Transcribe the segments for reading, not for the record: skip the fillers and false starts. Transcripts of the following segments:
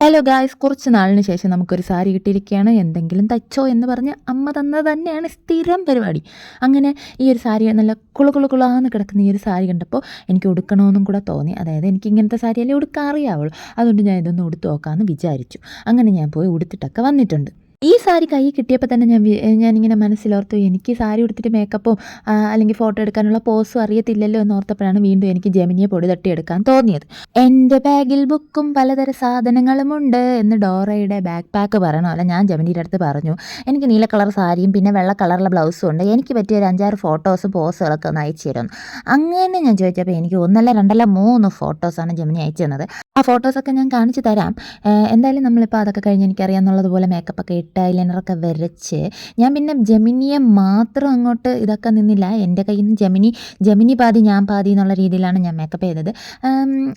Hello guys, കുറച്ച് നാളിന് ശേഷം നമുക്കൊരു സാരി കിട്ടിയിരിക്കുകയാണ്. എന്തെങ്കിലും തയ്ച്ചോ എന്ന് പറഞ്ഞ് അമ്മ തന്നത് തന്നെയാണ് സ്ഥിരം പരിപാടി. അങ്ങനെ ഈ ഒരു സാരി നല്ല കുളാന്ന് കിടക്കുന്ന ഈ ഒരു സാരി കണ്ടപ്പോൾ എനിക്ക് ഉടുക്കണമെന്നും കൂടെ തോന്നി. അതായത് എനിക്ക് ഇങ്ങനത്തെ സാരിയല്ലേ ഉടുക്കാൻ അറിയാവുള്ളൂ. അതുകൊണ്ട് ഞാൻ ഇതൊന്ന് ഉടുത്ത് നോക്കാമെന്ന് വിചാരിച്ചു. അങ്ങനെ ഞാൻ പോയി ഉടുത്തിട്ടൊക്കെ വന്നിട്ടുണ്ട്. ഈ സാരി കയ്യിൽ കിട്ടിയപ്പോൾ തന്നെ ഞാനിങ്ങനെ മനസ്സിലോർത്തു, എനിക്ക് സാരി ഉടുത്തിട്ട് മേക്കപ്പോ അല്ലെങ്കിൽ ഫോട്ടോ എടുക്കാനുള്ള പോസും അറിയത്തില്ലല്ലോ എന്നോർത്തപ്പോഴാണ് വീണ്ടും എനിക്ക് ജെമിനിയെ പൊടി തട്ടിയെടുക്കാൻ തോന്നിയത്. എൻ്റെ ബാഗിൽ ബുക്കും പലതര സാധനങ്ങളുമുണ്ട് എന്ന് ഡോറയുടെ ബാക്ക് പാക്ക് പറയണമല്ല, ഞാൻ ജെമിനിയുടെ അടുത്ത് പറഞ്ഞു. എനിക്ക് നീല കളർ സാരിയും പിന്നെ വെള്ള കളറുള്ള ബ്ലൗസും ഉണ്ട്, എനിക്ക് പറ്റിയ ഒരു 5-6 ഫോട്ടോസും പോസുകളൊക്കെ ഒന്ന് അയച്ചു തരുന്നു. അങ്ങനെ ഞാൻ ചോദിച്ചപ്പോൾ എനിക്ക് 1 2 3 ഫോട്ടോസാണ് ജെമിനി അയച്ചു തന്നത്. ആ ഫോട്ടോസൊക്കെ ഞാൻ കാണിച്ചു തരാം. എന്തായാലും നമ്മളിപ്പോൾ അതൊക്കെ കഴിഞ്ഞ് എനിക്കറിയാമെന്നുള്ളതുപോലെ മേക്കപ്പൊക്കെ ഇട്ട് ഐലൈനറൊക്കെ വരച്ച് ഞാൻ പിന്നെ ജെമിനിയെ മാത്രം അങ്ങോട്ട് ഇതൊക്കെ നിന്നില്ല. എൻ്റെ കയ്യിൽ നിന്ന് ജെമിനി പാതി ഞാൻ പാതി എന്നുള്ള രീതിയിലാണ് ഞാൻ മേക്കപ്പ് ചെയ്തത്.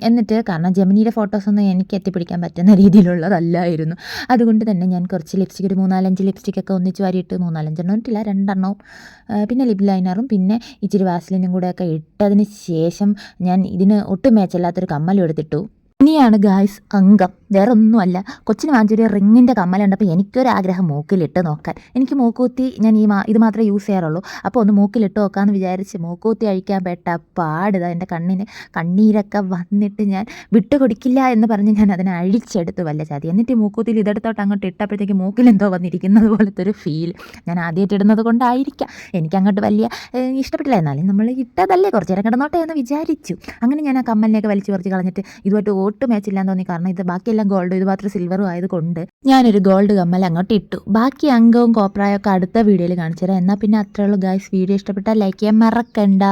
എന്നിട്ട് കാരണം ജെമിനിയുടെ ഫോട്ടോസൊന്നും എനിക്ക് എത്തിപ്പിടിക്കാൻ പറ്റുന്ന രീതിയിലുള്ളതല്ലായിരുന്നു. അതുകൊണ്ട് തന്നെ ഞാൻ കുറച്ച് ലിപ്സ്റ്റിക്, ഒരു 3-4-5 ലിപ്സ്റ്റിക്കൊക്കെ ഒന്നിച്ച് വാരിയിട്ട് 3-4 ഇട്ടില്ല, 2 പിന്നെ ലിപ് ലൈനറും പിന്നെ ഇച്ചിരി വാസ്ലിനും കൂടെയൊക്കെ ഇട്ടതിന് ശേഷം ഞാൻ ഇതിന് ഒട്ടും മേച്ചല്ലാത്തൊരു കമ്മലും എടുത്തിട്ടു. ഇനിയാണ് ഗായ്സ് അംഗം, വേറെ ഒന്നുമല്ല. കൊച്ചിന് വാങ്ങിച്ചൊരു റിങ്ങിൻ്റെ കമ്മലുണ്ടപ്പോൾ എനിക്കൊരാഗ്രഹം മൂക്കിലിട്ട് നോക്കാൻ. എനിക്ക് മൂക്കുത്തി ഞാൻ ഇത് മാത്രമേ യൂസ് ചെയ്യാറുള്ളൂ. അപ്പോൾ ഒന്ന് മൂക്കിലിട്ട് നോക്കാമെന്ന് വിചാരിച്ച് മൂക്കുത്തി അഴിക്കാൻ പെട്ട പാടിതാ എൻ്റെ കണ്ണീരൊക്കെ വന്നിട്ട് ഞാൻ വിട്ടുകൊടുക്കില്ല എന്ന് പറഞ്ഞ് ഞാൻ അതിനെ അഴിച്ചെടുത്തു വല്ല ചതി. എന്നിട്ട് മൂക്കുത്തിയിൽ ഇതെടുത്തോട്ട് അങ്ങോട്ട് ഇട്ടപ്പോഴത്തേക്ക് മൂക്കിലെന്തോ വന്നിരിക്കുന്നത് പോലത്തെ ഒരു ഫീൽ. ഞാൻ ആദ്യമായിട്ട് ഇടുന്നത് കൊണ്ടായിരിക്കാം എനിക്കങ്ങോട്ട് വലിയ ഇഷ്ടപ്പെട്ടില്ല. എന്നാലും നമ്മൾ ഇട്ടതല്ലേ, കുറച്ച് നേരം കിടന്നോട്ടെ എന്ന് വിചാരിച്ചു. അങ്ങനെ ഞാൻ ആ കമ്മലിനെയൊക്കെ വലിച്ചു പറിച്ച് കളഞ്ഞിട്ട് ഇതുമായിട്ട് ഒട്ടും മാച്ചില്ലാന്ന് തോന്നി. കാരണം ഇത് ബാക്കിയെല്ലാം ഗോൾഡ്, ഇത് മാത്രം സിൽവറും ആയതുകൊണ്ട് ഞാനൊരു ഗോൾഡ് കമ്മൽ അങ്ങോട്ട് ഇട്ടു. ബാക്കി അംഗവും കോപ്രായൊക്കെ അടുത്ത വീഡിയോയിൽ കാണിച്ചു തരാം. എന്നാൽ പിന്നെ അത്രേ ഉള്ളൂ ഗായ്സ്. വീഡിയോ ഇഷ്ടപ്പെട്ടാൽ ലൈക്ക് ചെയ്യാൻ മറക്കണ്ട.